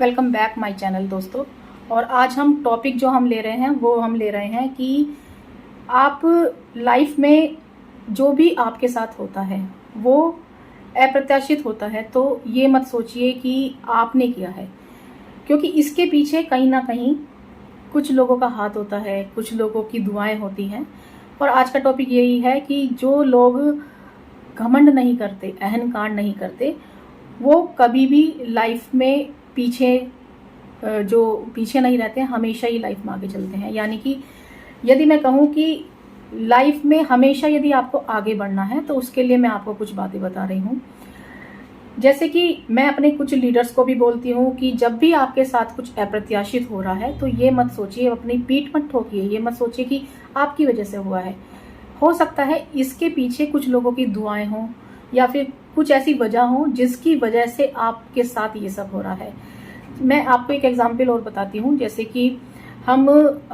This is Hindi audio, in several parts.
वेलकम बैक माय चैनल दोस्तों। और आज हम टॉपिक जो हम ले रहे हैं वो हम ले रहे हैं कि आप लाइफ में जो भी आपके साथ होता है वो अप्रत्याशित होता है, तो ये मत सोचिए कि आपने किया है, क्योंकि इसके पीछे कहीं ना कहीं कुछ लोगों का हाथ होता है, कुछ लोगों की दुआएं होती हैं। और आज का टॉपिक यही है कि जो लोग घमंड नहीं करते, अहंकार नहीं करते, वो कभी भी लाइफ में जो पीछे नहीं रहते, हमेशा ही लाइफ में आगे चलते हैं। यानी कि यदि मैं कहूँ कि लाइफ में हमेशा यदि आपको आगे बढ़ना है तो उसके लिए मैं आपको कुछ बातें बता रही हूँ। जैसे कि मैं अपने कुछ लीडर्स को भी बोलती हूँ कि जब भी आपके साथ कुछ अप्रत्याशित हो रहा है तो ये मत सोचिए, अपनी पीठ मत ठोकिए, ये मत सोचिए कि आपकी वजह से हुआ है। हो सकता है इसके पीछे कुछ लोगों की दुआएं हों या फिर कुछ ऐसी वजह हो जिसकी वजह से आपके साथ ये सब हो रहा है। मैं आपको एक एग्जाम्पल और बताती हूँ। जैसे कि हम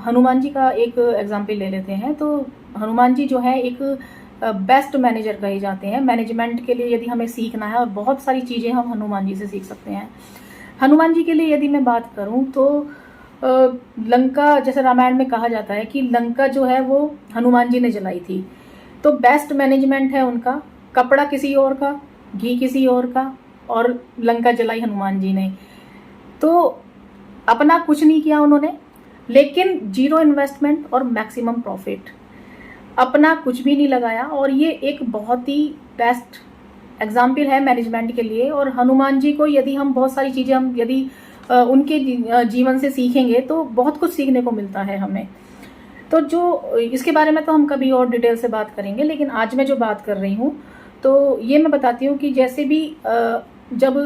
हनुमान जी का एक एग्जाम्पल ले लेते हैं। तो हनुमान जी जो है एक बेस्ट मैनेजर कहे जाते हैं। मैनेजमेंट के लिए यदि हमें सीखना है और बहुत सारी चीज़ें हम हनुमान जी से सीख सकते हैं। हनुमान जी के लिए यदि मैं बात करूं तो लंका, जैसे रामायण में कहा जाता है कि लंका जो है वो हनुमान जी ने जलाई थी। तो बेस्ट मैनेजमेंट है उनका। कपड़ा किसी और का, घी किसी और का, और लंका जलाई हनुमान जी ने। तो अपना कुछ नहीं किया उन्होंने, लेकिन जीरो इन्वेस्टमेंट और मैक्सिमम प्रॉफिट। अपना कुछ भी नहीं लगाया, और ये एक बहुत ही बेस्ट एग्जाम्पल है मैनेजमेंट के लिए। और हनुमान जी को यदि हम बहुत सारी चीज़ें हम यदि उनके जीवन से सीखेंगे तो बहुत कुछ सीखने को मिलता है हमें। तो जो इसके बारे में तो हम कभी और डिटेल से बात करेंगे, लेकिन आज मैं जो बात कर रही हूँ तो ये मैं बताती हूँ कि जैसे भी जब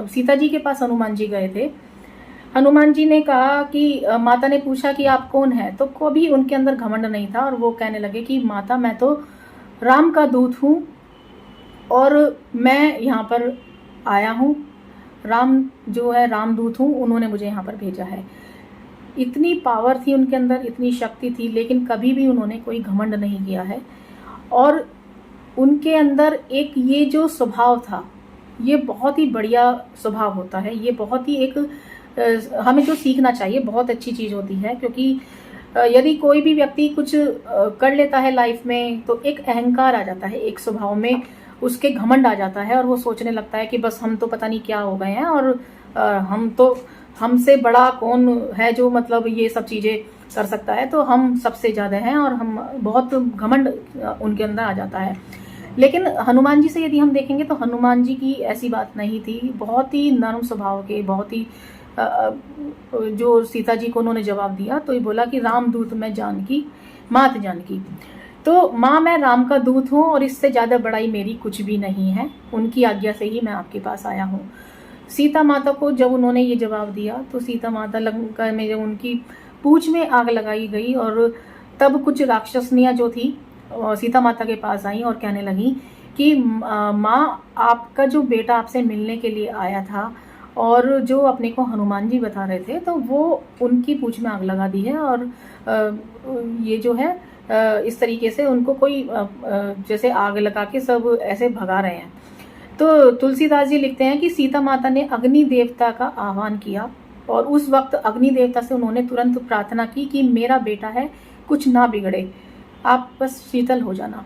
सीता जी के पास हनुमान जी गए थे, हनुमान जी ने कहा कि माता ने पूछा कि आप कौन है, तो कभी उनके अंदर घमंड नहीं था। और वो कहने लगे कि माता, मैं तो राम का दूत हूँ और मैं यहाँ पर आया हूँ। राम जो है रामदूत हूँ, उन्होंने मुझे यहाँ पर भेजा है। इतनी पावर थी उनके अंदर, इतनी शक्ति थी, लेकिन कभी भी उन्होंने कोई घमंड नहीं किया है। और उनके अंदर एक ये जो स्वभाव था, ये बहुत ही बढ़िया स्वभाव होता है। ये बहुत ही एक हमें जो सीखना चाहिए, बहुत अच्छी चीज़ होती है। क्योंकि यदि कोई भी व्यक्ति कुछ कर लेता है लाइफ में तो एक अहंकार आ जाता है, एक स्वभाव में उसके घमंड आ जाता है, और वो सोचने लगता है कि बस हम तो पता नहीं क्या हो गए हैं, और हम तो, हमसे बड़ा कौन है जो मतलब ये सब चीज़ें कर सकता है, तो हम सबसे ज़्यादा हैं, और हम बहुत घमंड उनके अंदर आ जाता है। लेकिन हनुमान जी से यदि हम देखेंगे तो हनुमान जी की ऐसी बात नहीं थी। बहुत ही नर्म स्वभाव के, बहुत ही जो सीता जी को उन्होंने जवाब दिया तो ये बोला कि रामदूत मैं जानकी, मात जानकी। तो माँ, मैं राम का दूत हूँ और इससे ज़्यादा बड़ाई मेरी कुछ भी नहीं है। उनकी आज्ञा से ही मैं आपके पास आया हूँ। सीता माता को जब उन्होंने ये जवाब दिया तो सीता माता लंका में जब उनकी पूंछ में आग लगाई गई, और तब कुछ राक्षसनियाँ जो थी सीता माता के पास आई और कहने लगी कि माँ, आपका जो बेटा आपसे मिलने के लिए आया था और जो अपने को हनुमान जी बता रहे थे, तो वो उनकी पूंछ में आग लगा दी है। और ये जो है इस तरीके से उनको कोई जैसे आग लगा के सब ऐसे भगा रहे हैं। तो तुलसीदास जी लिखते हैं कि सीता माता ने अग्नि देवता का आह्वान किया, और उस वक्त अग्नि देवता से उन्होंने तुरंत प्रार्थना की कि मेरा बेटा है, कुछ ना बिगड़े, आप बस शीतल हो जाना।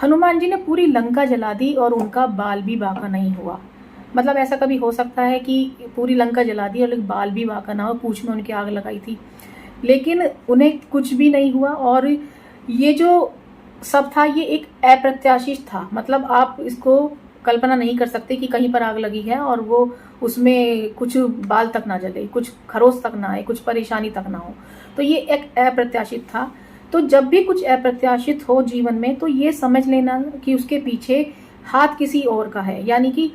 हनुमान जी ने पूरी लंका जला दी और उनका बाल भी बाका नहीं हुआ। मतलब ऐसा कभी हो सकता है कि पूरी लंका जला दी और बाल भी बाका ना हो, पूंछ में उनकी आग लगाई थी, लेकिन उन्हें कुछ भी नहीं हुआ। और ये जो सब था ये एक अप्रत्याशित था। मतलब आप इसको कल्पना नहीं कर सकते कि कहीं पर आग लगी है और वो उसमें कुछ बाल तक ना जले, कुछ खरोच तक ना आए, कुछ परेशानी तक ना हो। तो ये एक अप्रत्याशित था। तो जब भी कुछ अप्रत्याशित हो जीवन में तो ये समझ लेना कि उसके पीछे हाथ किसी और का है। यानी कि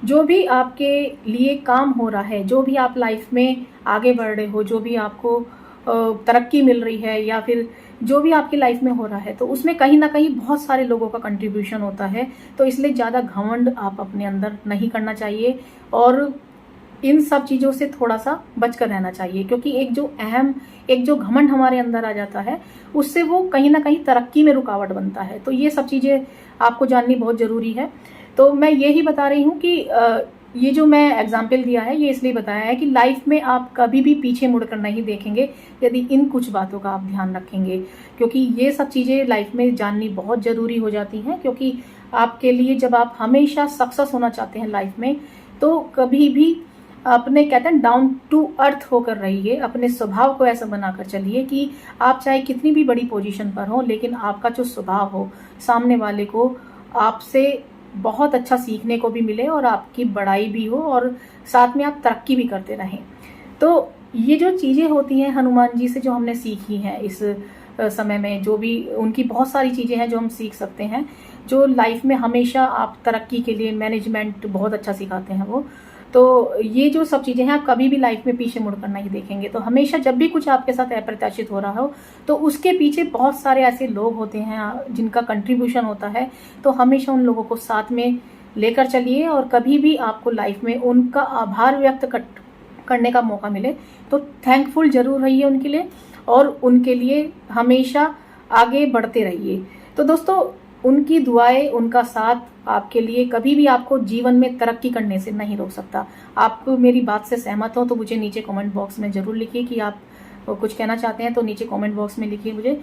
जो भी आपके लिए काम हो रहा है, जो भी आप लाइफ में आगे बढ़ रहे हो, जो भी आपको तरक्की मिल रही है, या फिर जो भी आपकी लाइफ में हो रहा है, तो उसमें कहीं ना कहीं बहुत सारे लोगों का कंट्रीब्यूशन होता है। तो इसलिए ज़्यादा घमंड आप अपने अंदर नहीं करना चाहिए, और इन सब चीज़ों से थोड़ा सा बचकर रहना चाहिए। क्योंकि एक जो घमंड हमारे अंदर आ जाता है, उससे वो कहीं ना कहीं तरक्की में रुकावट बनता है। तो ये सब चीज़ें आपको जाननी बहुत ज़रूरी है। तो मैं यही बता रही हूँ कि ये जो मैं एग्जाम्पल दिया है ये इसलिए बताया है कि लाइफ में आप कभी भी पीछे मुड़कर नहीं देखेंगे यदि इन कुछ बातों का आप ध्यान रखेंगे, क्योंकि ये सब चीज़ें लाइफ में जाननी बहुत ज़रूरी हो जाती हैं। क्योंकि आपके लिए जब आप हमेशा सक्सेस होना चाहते हैं लाइफ में, तो कभी भी अपने कहते हैं डाउन टू अर्थ होकर रहिए, अपने स्वभाव को ऐसा बनाकर चलिए कि आप चाहे कितनी भी बड़ी पोजीशन पर हो, लेकिन आपका जो स्वभाव हो सामने वाले को आपसे बहुत अच्छा सीखने को भी मिले और आपकी बड़ाई भी हो और साथ में आप तरक्की भी करते रहें। तो ये जो चीज़ें होती हैं हनुमान जी से जो हमने सीखी हैं इस समय में, जो भी उनकी बहुत सारी चीज़ें हैं जो हम सीख सकते हैं, जो लाइफ में हमेशा आप तरक्की के लिए मैनेजमेंट बहुत अच्छा सिखाते हैं वो। तो ये जो सब चीज़ें हैं आप कभी भी लाइफ में पीछे मुड़कर नहीं देखेंगे। तो हमेशा जब भी कुछ आपके साथ अप्रत्याशित हो रहा हो तो उसके पीछे बहुत सारे ऐसे लोग होते हैं जिनका कंट्रीब्यूशन होता है। तो हमेशा उन लोगों को साथ में लेकर चलिए और कभी भी आपको लाइफ में उनका आभार व्यक्त करने का मौका मिले तो थैंकफुल जरूर रहिए उनके लिए और उनके लिए हमेशा आगे बढ़ते रहिए। तो दोस्तों, उनकी दुआएं, उनका साथ आपके लिए कभी भी आपको जीवन में तरक्की करने से नहीं रोक सकता। आप मेरी बात से सहमत हो तो मुझे नीचे कमेंट बॉक्स में जरूर लिखिए कि आप कुछ कहना चाहते हैं, तो नीचे कमेंट बॉक्स में लिखिए मुझे।